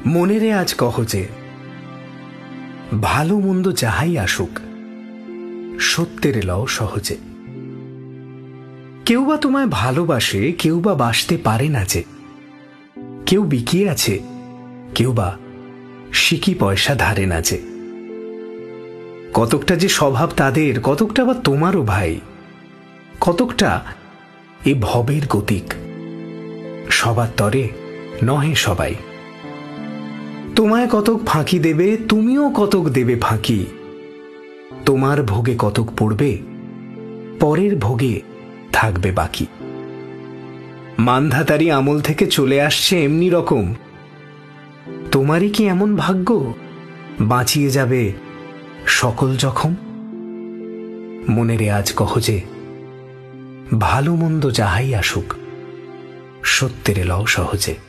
মনেরে আজ কহ যে ভালো মন্দ যাহাই আসুক সত্যের লও সহজে। কেউ বা তোমায় ভালোবাসে, কেউ বা বাসতে পারে না যে। কেউ বিকিয়ে আছে, কেউ বা সিকি পয়সা ধারে না যে। কতকটা যে স্বভাব তাদের, কতকটা বা তোমারও ভাই, কতকটা এ ভবের গতিক। সবার তরে নহে সবাই। তোমায় কতক ফাঁকি দেবে, তুমিও কতক দেবে ফাঁকি। তোমার ভোগে কতক পড়বে, পরের ভোগে থাকবে বাকি। মানধাতারি আমল থেকে চলে আসছে এমনি রকম। তোমারই কি এমন ভাগ্য বাঁচিয়ে যাবে সকল জখম? মনেরে আজ কহ যে ভালো মন্দ যাহাই আসুক সত্যের লও সহজে।